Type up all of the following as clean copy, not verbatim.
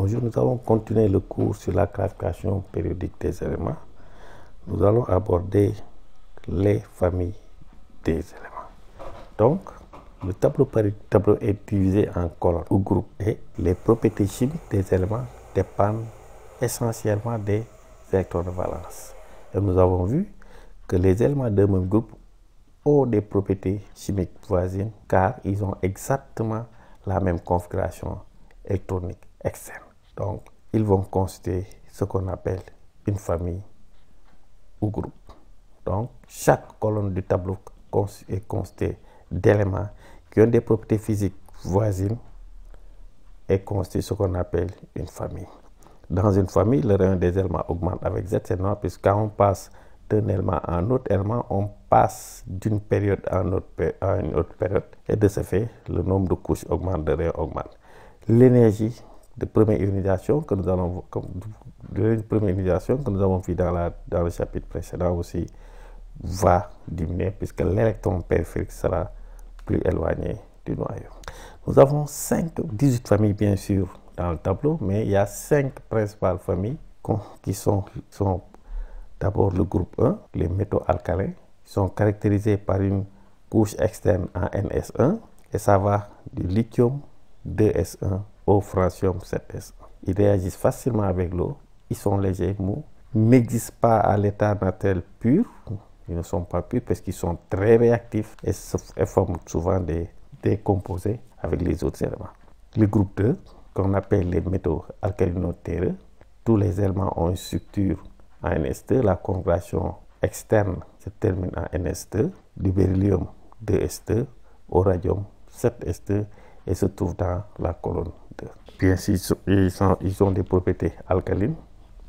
Bonjour, nous allons continuer le cours sur la classification périodique des éléments. Nous allons aborder les familles des éléments. Donc, le tableau est divisé en colonnes ou groupes et les propriétés chimiques des éléments dépendent essentiellement des électrons de valence. Et nous avons vu que les éléments d'un même groupe ont des propriétés chimiques voisines car ils ont exactement la même configuration électronique externe. Donc, ils vont constituer ce qu'on appelle une famille ou groupe. Donc, chaque colonne du tableau est constituée d'éléments qui ont des propriétés physiques voisines et constitue ce qu'on appelle une famille. Dans une famille, le rayon des éléments augmente avec Z, c'est normal, puisque quand on passe d'un élément à un autre élément, on passe d'une période à une autre période. Et de ce fait, le nombre de couches augmente, de rayons augmente. L'énergie de première ionisation que nous avons vu dans le chapitre précédent aussi va diminuer puisque l'électron périphérique sera plus éloigné du noyau. Nous avons 18 familles bien sûr dans le tableau, mais il y a 5 principales familles qui sont d'abord le groupe 1, les métaux alcalins, qui sont caractérisés par une couche externe en NS1 et ça va du lithium 2S1 au francium 7S1. Ils réagissent facilement avec l'eau, ils sont légers, mous, n'existent pas à l'état naturel pur, ils ne sont pas purs parce qu'ils sont très réactifs et forment souvent des composés avec les autres éléments. Le groupe 2, qu'on appelle les métaux alcalino-terreux, tous les éléments ont une structure en NS2, la configuration externe se termine en NS2, du beryllium 2S2 au radium 7S2 et se trouve dans la colonne 2. Bien sûr, ils ont des propriétés alcalines,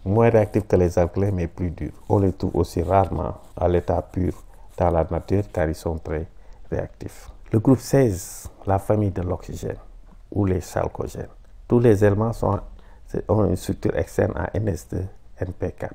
moins réactifs que les alcalins mais plus durs. On les trouve aussi rarement à l'état pur dans la nature car ils sont très réactifs. Le groupe 16, la famille de l'oxygène ou les chalcogènes. Tous les éléments ont une structure externe en NS2, NP4.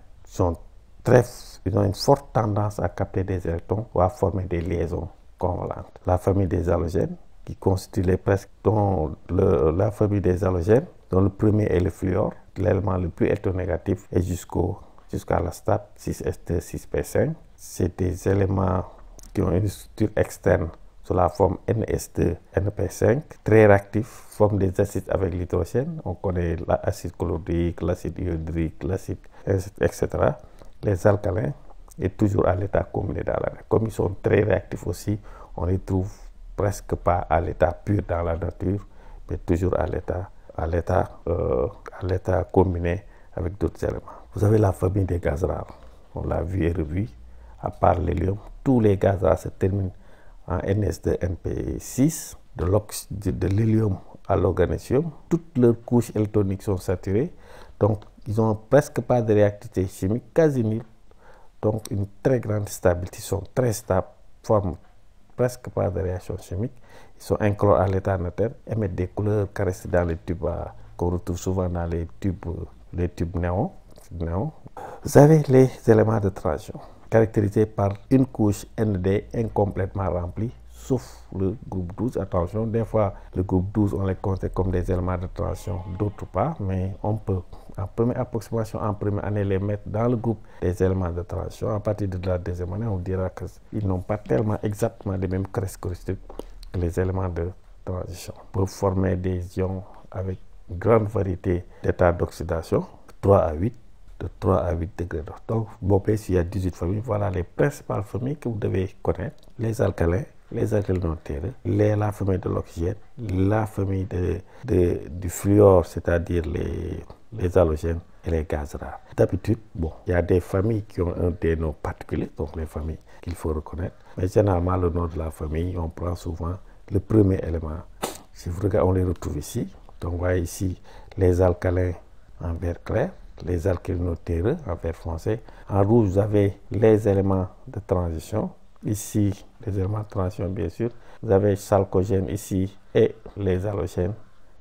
Ils ont une forte tendance à capter des électrons ou à former des liaisons covalentes. La famille des halogènes, qui constitue la famille des halogènes, dont le premier est le fluor, l'élément le plus électronégatif, et jusqu'à la stade 6S2, 6P5. C'est des éléments qui ont une structure externe sous la forme NS2, NP5, très réactifs, forment des acides avec l'hydrogène. On connaît l'acide chlorhydrique, l'acide iodhydrique, l'acide, etc. Les alcalins est toujours à l'état combiné dans la nature. Comme ils sont très réactifs aussi, on les trouve presque pas à l'état pur dans la nature, mais toujours à l'état combiné avec d'autres éléments. Vous avez la famille des gaz rares. On l'a vu et revu. À part l'hélium, tous les gaz rares se terminent en NS2NP6, de l'hélium à l'organicium. Toutes leurs couches électroniques sont saturées, donc ils n'ont presque pas de réactivité chimique, quasi nulle, donc une très grande stabilité, ils sont très stables, forment presque pas de réaction chimique, ils sont incolores à l'état naturel, émettent des couleurs caressées dans les tubes qu'on retrouve souvent dans les tubes néons. Vous avez les éléments de transition, caractérisés par une couche ND incomplètement remplie, sauf le groupe 12. Attention, des fois, le groupe 12, on les considère comme des éléments de transition, d'autres pas, mais on peut, en première approximation, en première année, les mettre dans le groupe des éléments de transition. À partir de la deuxième année, on dira qu'ils n'ont pas tellement exactement les mêmes caractéristiques que les éléments de transition. Ils peuvent former des ions avec une grande variété d'états d'oxydation, 3 à 8. De 3 à 8 degrés. Donc, bon, il y a 18 familles. Voilà les principales familles que vous devez connaître. Les alcalins, les alcalino-terreux, la famille de l'oxygène, la famille du fluor, c'est-à-dire les halogènes et les gaz rares. D'habitude, il y a des familles qui ont des noms particuliers, donc les familles qu'il faut reconnaître. Mais généralement, le nom de la famille, on prend souvent le premier élément. Si vous regardez, on les retrouve ici. Donc, vous voyez ici les alcalins en vert clair, les alcalino-terreux en vert foncé. En rouge, vous avez les éléments de transition. Ici, les éléments de transition, bien sûr. Vous avez chalcogène ici et les halogènes,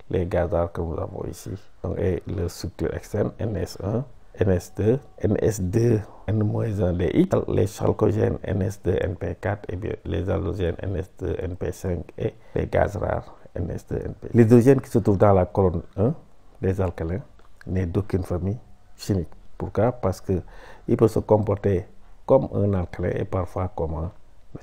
les gaz rares que nous avons ici. Donc, et leur structure externe, NS1, NS2, NS2, N-1DX, les chalcogènes NS2, NP4, et bien les halogènes NS2, NP5 et les gaz rares NS2, NP. L'hydrogène qui se trouve dans la colonne 1, des alcalins n'est d'aucune famille chimique. Pourquoi? Parce qu'il peut se comporter comme un alcalin et parfois comme un...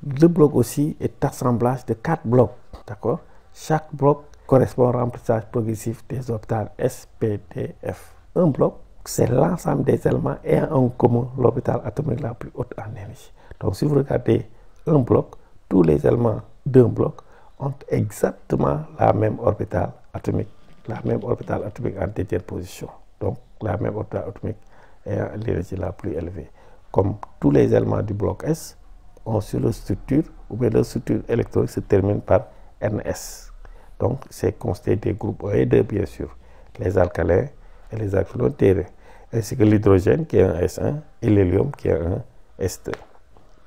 Le bloc aussi est assemblage de 4 blocs. D'accord? Chaque bloc correspond au remplissage progressif des orbitales S, P, D, F. Un bloc, c'est l'ensemble des éléments ayant en commun l'orbital atomique la plus haute en énergie. Donc si vous regardez un bloc, tous les éléments d'un bloc ont exactement la même orbitale atomique. La même orbitale atomique en dernière position. Donc la même orbitale atomique ayant l'énergie la plus élevée. Comme tous les éléments du bloc S ont sur leur structure, ou bien leur structure électronique se termine par NS. Donc c'est constitué des groupes 1 et 2 bien sûr, les alcalins et les alcylons terreux, ainsi que l'hydrogène qui est un S1 et l'hélium qui est un S2.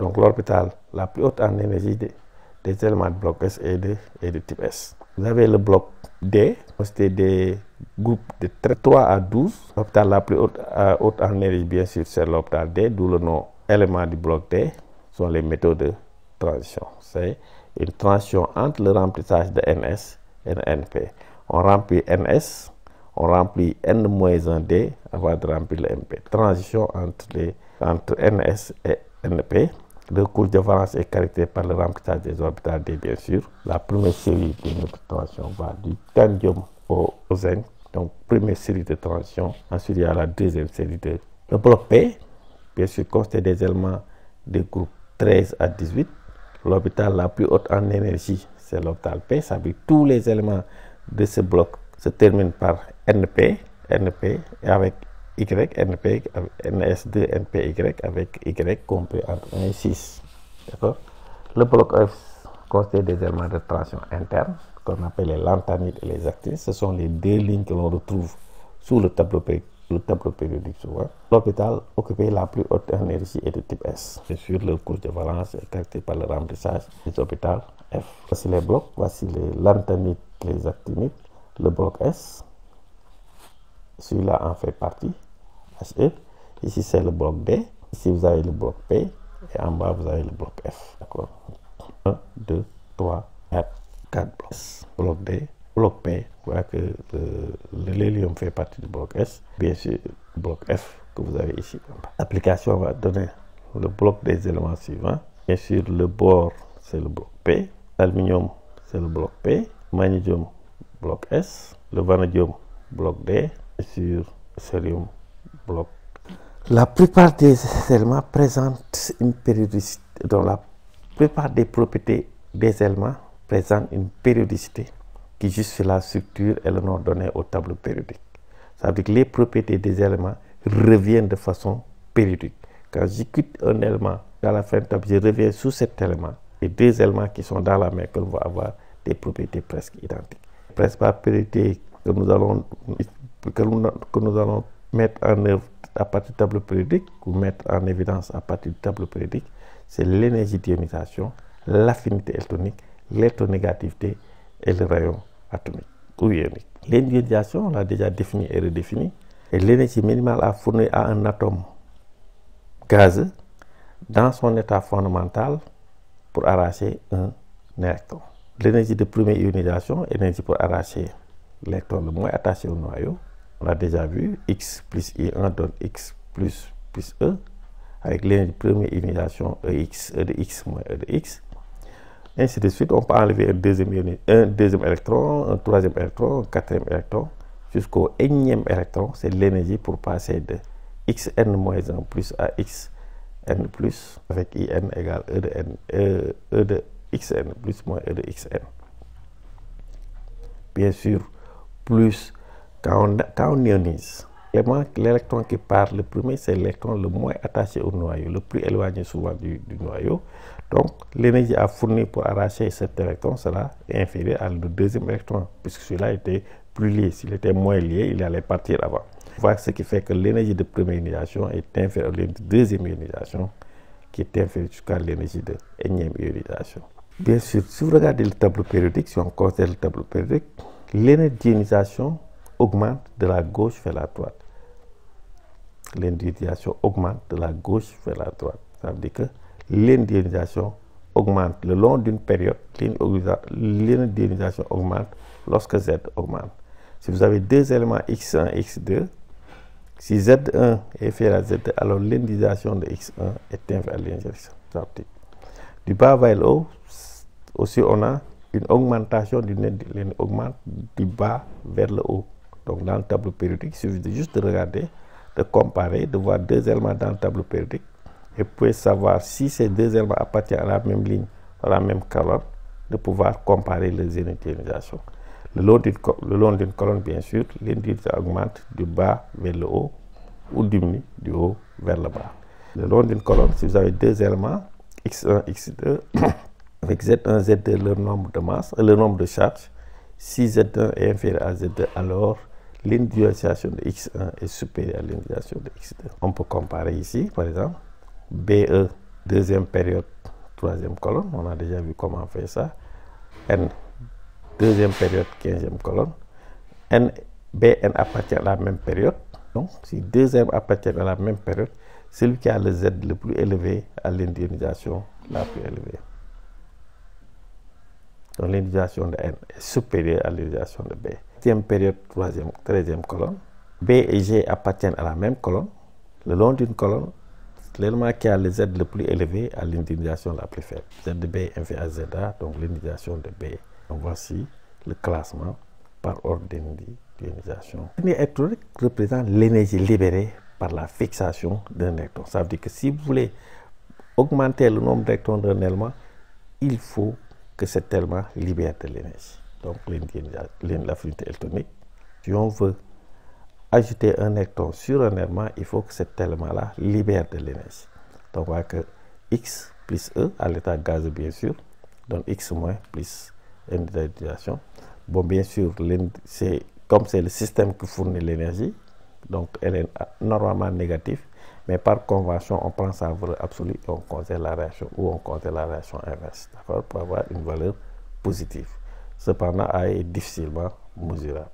Donc l'orbitale la plus haute en énergie des éléments du bloc S et de type S. Vous avez le bloc D, constitué des groupes de 3 à 12. L'orbitale la plus haute en énergie, bien sûr, c'est l'orbitale D, d'où le nom élément du bloc D, sont les métaux de transition. C'est une transition entre le remplissage de NS et de NP. On remplit NS, on remplit N-1D avant de remplir le NP. Transition entre NS et NP. Le cours de valence est caractérisé par le remplissage des orbitales D, bien sûr. La première série de notre transition va du candium au zinc. Donc, première série de transition. Ensuite, il y a la deuxième série de... Le bloc P, bien sûr, constitué des éléments de groupe 13 à 18. L'orbitale la plus haute en énergie, c'est l'orbitale P. Ça veut dire que tous les éléments de ce bloc se terminent par NP, et avec Y, NP, NS2, NPY, avec Y compris entre 1 et 6. D'accord? Le bloc F constitué des éléments de transition interne, qu'on appelle les lanthanides et les actinides. Ce sont les deux lignes que l'on retrouve sous le tableau périodique souvent. L'orbital occupé la plus haute énergie est de type S. Bien sûr, le cours de valence est caractérisé par le remplissage des orbitales F. Voici les blocs, voici les lanthanides, les actinides. Le bloc S, celui-là en fait partie, HE. Ici, c'est le bloc D. Ici, vous avez le bloc P. Et en bas, vous avez le bloc F. D'accord? 1, 2, 3, 4 blocs. Bloc D, bloc P. Vous voyez que l'hélium fait partie du bloc S. Bien sûr, le bloc F que vous avez ici. L'application va donner le bloc des éléments suivants. Bien sûr, le bore, c'est le bloc P. L'aluminium, c'est le bloc P. Le magnésium, bloc S. Le vanadium, bloc D. Bien sûr, le cérium, bloc. La plupart des éléments présentent une périodicité. Donc, la plupart des propriétés des éléments présentent une périodicité qui justifie la structure et le nom donné au tableau périodique. Ça veut dire que les propriétés des éléments reviennent de façon périodique. Quand j'écoute un élément, à la fin du tableau, je reviens sous cet élément. Les deux éléments qui sont dans la main que l'on va avoir des propriétés presque identiques. Les principales propriétés que nous allons mettre en œuvre à partir du tableau périodique ou mettre en évidence à partir du tableau périodique, c'est l'énergie d'ionisation, l'affinité électronique, l'électronégativité et le rayon atomique ou ionique. L'ionisation, on l'a déjà défini et redéfini, est l'énergie minimale à fournir à un atome gazeux dans son état fondamental pour arracher un électron. L'énergie de première ionisation est l'énergie pour arracher l'électron le moins attaché au noyau. On a déjà vu, X plus I1 donne X plus E, avec l'énergie de première ionisation EX, E de X moins E de X. Ainsi de suite, on peut enlever un deuxième électron, un troisième électron, un quatrième électron, jusqu'au énième électron. C'est l'énergie pour passer de Xn-1 plus à Xn plus, avec In égale E de Xn plus moins E de Xn. Bien sûr, plus quand on ionise, l'électron qui part le premier, c'est l'électron le moins attaché au noyau, le plus éloigné souvent du noyau. Donc, l'énergie à fournir pour arracher cet électron sera inférieure à le deuxième électron, puisque celui-là était plus lié. S'il était moins lié, il allait partir avant. Voilà ce qui fait que l'énergie de première ionisation est inférieure à l'énergie de deuxième ionisation, qui est inférieure jusqu'à l'énergie de énième ionisation. Bien sûr, si vous regardez le tableau périodique, si on considère le tableau périodique, l'énergie d'ionisation augmente de la gauche vers la droite. L'énergie d'ionisation augmente de la gauche vers la droite. Ça veut dire que l'énergie d'ionisation augmente le long d'une période. L'énergie d'ionisation augmente lorsque Z augmente. Si vous avez deux éléments x1 et x2, si z1 est inférieur à z2, alors l'indexation de x1 est inférieure à l'indexation. Du bas vers le haut, aussi on a une augmentation augmente du bas vers le haut. Donc dans le tableau périodique, il suffit juste de regarder, de comparer, de voir deux éléments dans le tableau périodique et vous pouvez savoir si ces deux éléments appartiennent à la même ligne, à la même colonne, de pouvoir comparer les unités d'ionisation. Le long d'une colonne, bien sûr, l'indice augmente du bas vers le haut ou diminue du haut vers le bas. Le long d'une colonne, si vous avez deux éléments, x1, x2, avec z1, z2, leur nombre de masse, le nombre de charges, si z1 est inférieur à z2, alors l'individualisation de x1 est supérieure à l'individualisation de x2. On peut comparer ici, par exemple, BE, deuxième période, troisième colonne, on a déjà vu comment faire ça, N, deuxième période, 15e colonne, N, BN appartient à la même période, donc si deux M appartiennent à la même période, celui qui a le Z le plus élevé a l'individualisation la plus élevée. Donc l'individualisation de N est supérieure à l'individualisation de B. Deuxième période, 13e colonne, B et G appartiennent à la même colonne, le long d'une colonne, l'élément qui a le Z le plus élevé a l'individualisation la plus faible. Z de B est inférieur à ZA, donc l'individualisation de B. Donc voici le classement par ordre d'ionisation. L'énergie électronique représente l'énergie libérée par la fixation d'un électron. Ça veut dire que si vous voulez augmenter le nombre d'électrons d'un élément, il faut que cet élément libère de l'énergie. Donc l'affinité électronique. Si on veut ajouter un électron sur un élément, il faut que cet élément-là libère de l'énergie. Donc on voit que X plus E, à l'état gazeux bien sûr, donne X moins plus individualisation. Bon, bien sûr, comme c'est le système qui fournit l'énergie, donc elle est normalement négative, mais par convention, on prend sa valeur absolue et on considère la réaction, ou on considère la réaction inverse, d'accord, pour avoir une valeur positive. Cependant, A est difficilement mesurable.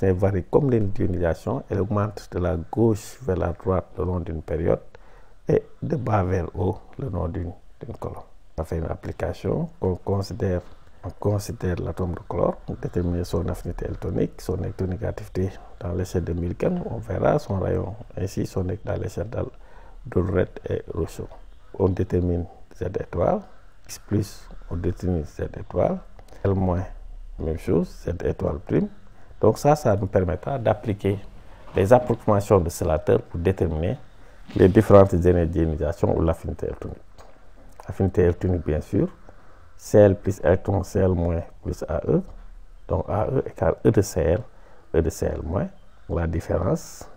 Elle varie comme l'ionisation, elle augmente de la gauche vers la droite le long d'une période et de bas vers haut le long d'une colonne. On fait une application qu'on considère. On considère l'atome de chlore, on détermine son affinité électronique, son électronégativité dans l'échelle de Millikan, on verra son rayon, ainsi son dans l'échelle d'Olred et Rousseau. On détermine Z étoile, X plus, on détermine Z étoile, L moins, même chose, Z étoile prime. Donc ça nous permettra d'appliquer les approximations de Slater pour déterminer les différentes énergies d'ionisation ou l'affinité électronique. Affinité électronique, bien sûr, Cl plus électron, Cl moins plus AE. Donc AE égale E de Cl moins. La différence,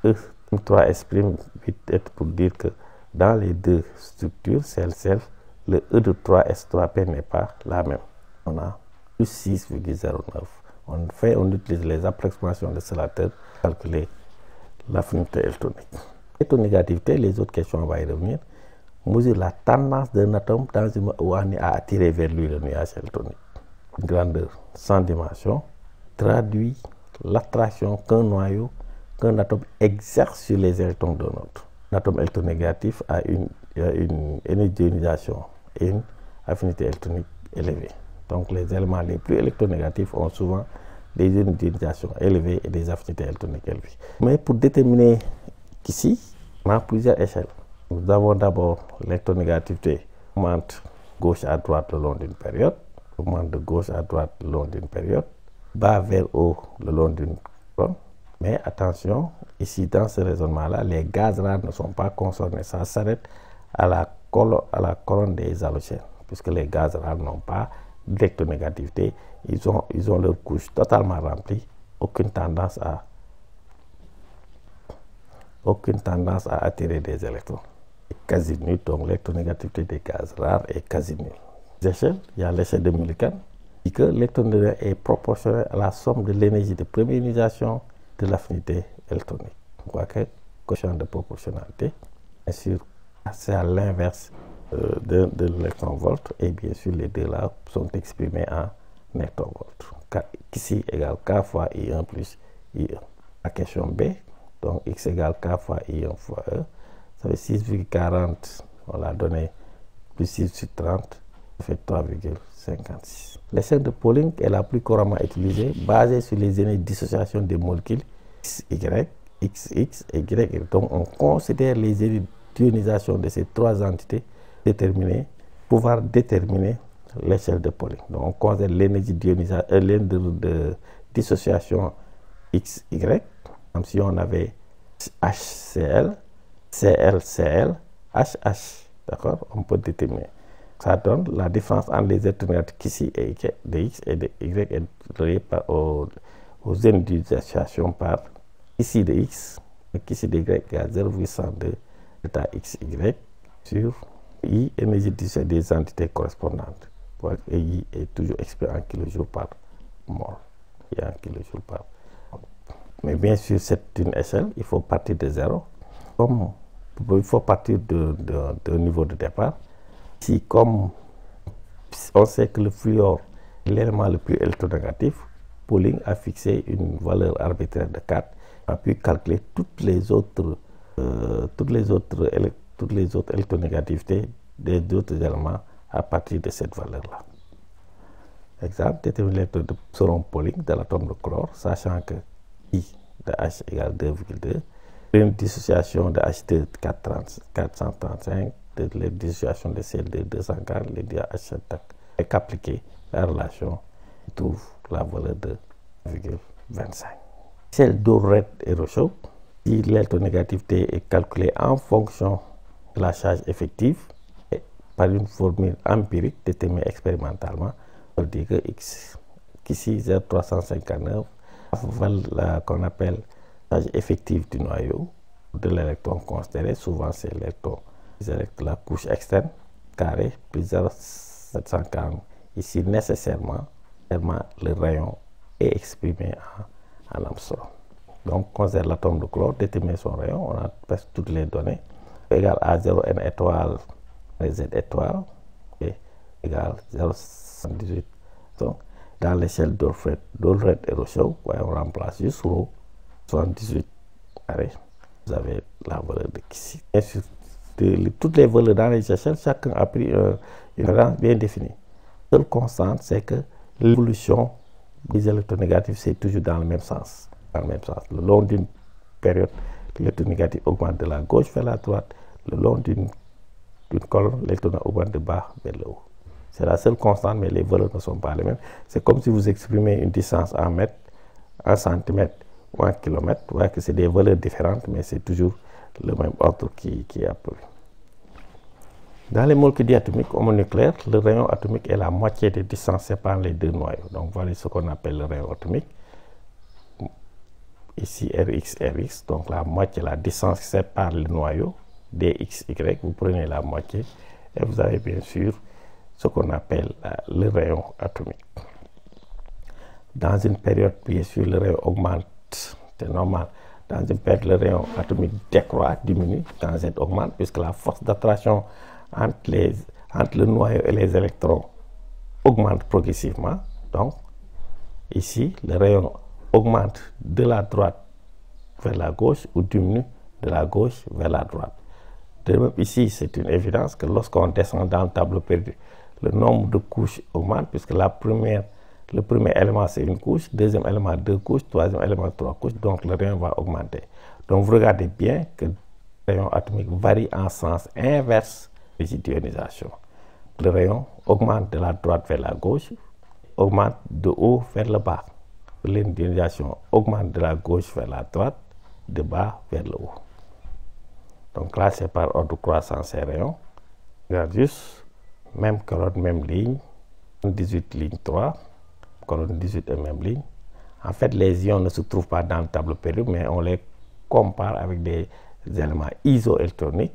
E3S', 8 est pour dire que dans les deux structures, Cl, le E de 3S3P n'est pas la même. On a plus 6,09. On utilise les approximations de Slater pour calculer l'affinité électronique. Électronégativité, les autres questions, on va y revenir. Mesure la tendance d'un atome dans une où on est à attirer vers lui le nuage électronique. Une grandeur sans dimension traduit l'attraction qu'un atome exerce sur les électrons d'un autre. Un atome électronégatif a une énergie d'ionisation et une affinité électronique élevée. Donc les éléments les plus électronégatifs ont souvent des énergies d'ionisation élevées et des affinités électroniques élevées. Mais pour déterminer ici, on a plusieurs échelles. Nous avons d'abord l'électronégativité augmente gauche à droite le long d'une période, augmente de gauche à droite le long d'une période, bas vers haut le long d'une colonne. Mais attention, ici dans ce raisonnement-là, les gaz rares ne sont pas concernés. Ça s'arrête à la colonne des halogènes, puisque les gaz rares n'ont pas d'électronégativité. Ils ont leur couche totalement remplie, aucune tendance à attirer des électrons. Quasi nul, donc l'électronégativité des gaz rares est quasi nulle. Il y a l'échelle de Millikan, qui dit que l'électronégativité est proportionnelle à la somme de l'énergie de première ionisation de l'affinité électronique. On voit que quotient de proportionnalité, bien sûr, c'est à l'inverse de l'électron-volt, et bien sûr, les deux là sont exprimés en électron-volt. Ici égale K fois I1 plus I1. La question B, donc X égale K fois I1 fois E. Ça fait 6,40, on l'a donné, plus 6 sur 30, ça fait 3,5. 56. L'échelle de Pauling est la plus couramment utilisée, basée sur les énergies de dissociation des molécules XY, XX et Y. Donc on considère les énergies d'ionisation de ces trois entités pouvoir déterminer l'échelle de Pauling. Donc on considère l'énergie de dissociation XY, comme si on avait HCl, ClCl, HH. D'accord? On peut déterminer. Ça donne la différence entre les électronégatives qu'ici et de X et de Y est reliée aux énergies d'utilisation par ici de X et ici de Y égale 0,102 delta XY sur I, énergie d'utilisation des entités correspondantes. Et I est toujours exprimé en kilojoules par mol. Il y a en kilojoules par mol. Mais bien sûr, c'est une échelle, il faut partir de zéro. Comme il faut partir d'un niveau de départ. Si comme on sait que le fluor est l'élément le plus électronégatif, Pauling a fixé une valeur arbitraire de 4, on a pu calculer toutes les autres électronégativités des autres éléments à partir de cette valeur-là. Exemple, déterminer l'électron selon Pauling de l'atome de chlore, sachant que I de H égale 2,2, une dissociation de H2 435, de la dissociation de Cl2 240, les deux H et qu'appliquer la relation, on trouve la valeur de 0,25. Celle d'Orred et Rochow, si l'électronégativité est calculée en fonction de la charge effective et par une formule empirique déterminée expérimentalement, on dit que X, qu'ici 0,359, qu'on appelle la charge effective du noyau de l'électron considéré, souvent c'est la couche externe, carré, plus 0,740. Ici, nécessairement, le rayon est exprimé en Armstrong. Donc, considère l'atome de chlore, déterminer son rayon, on a presque toutes les données, égal à 0n étoile, z étoile, et égal 0,78. Donc, dans l'échelle d'Orred et Rochow, on remplace juste rho, 78 carré, vous avez la valeur de ici. Et sur toutes les valeurs dans les échelles, chacun a pris une rang bien définie. La seule constante, c'est que l'évolution des électronégatifs, c'est toujours dans le même sens. Le long d'une période, l'électronégatif augmente de la gauche vers la droite. Le long d'une colonne, l'électron augmente de bas vers le haut. C'est la seule constante, mais les valeurs ne sont pas les mêmes. C'est comme si vous exprimez une distance en mètres, en centimètres ou en kilomètres. Vous voyez que c'est des valeurs différentes, mais c'est toujours le même ordre qui est appelé. Dans les molécules diatomiques homonucléaires, le rayon atomique est la moitié des distances séparant les deux noyaux. Donc voilà ce qu'on appelle le rayon atomique. Ici Rx, donc la moitié, la distance qui sépare le noyau, dxy, vous prenez la moitié et vous avez bien sûr ce qu'on appelle le rayon atomique. Dans une période, bien sûr, le rayon augmente, c'est normal. Dans une période, le rayon atomique décroît, diminue, quand Z augmente, puisque la force d'attraction entre le noyau et les électrons augmente progressivement. Donc, ici, le rayon augmente de la droite vers la gauche ou diminue de la gauche vers la droite. De même, ici, c'est une évidence que lorsqu'on descend dans le tableau périodique, le nombre de couches augmente, puisque le premier élément, c'est une couche, deuxième élément, deux couches, troisième élément, trois couches, donc le rayon va augmenter. Donc, vous regardez bien que le rayon atomique varie en sens inverse des d'ionisation. Le rayon augmente de la droite vers la gauche, augmente de haut vers le bas. L'ionisation augmente de la gauche vers la droite, de bas vers le haut. Donc là, c'est par ordre croissant ces rayons. Regarde juste, même colonne, même ligne, 18 ligne 3, colonne 18 et même ligne. En fait, les ions ne se trouvent pas dans le tableau périodique, mais on les compare avec des éléments isoélectroniques.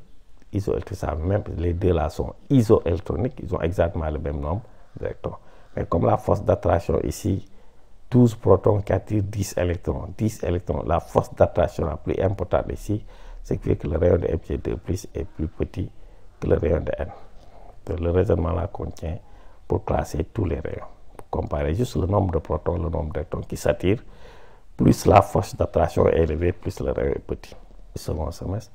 Même les deux là sont isoélectroniques, ils ont exactement le même nombre d'électrons. Mais comme la force d'attraction ici, 12 protons qui attirent 10 électrons, la force d'attraction la plus importante ici, c'est que le rayon de Mg2+ est plus petit que le rayon de N. Donc, le raisonnement là contient pour classer tous les rayons. Pour comparer juste le nombre de protons, le nombre d'électrons qui s'attirent, plus la force d'attraction est élevée, plus le rayon est petit. Second semestre.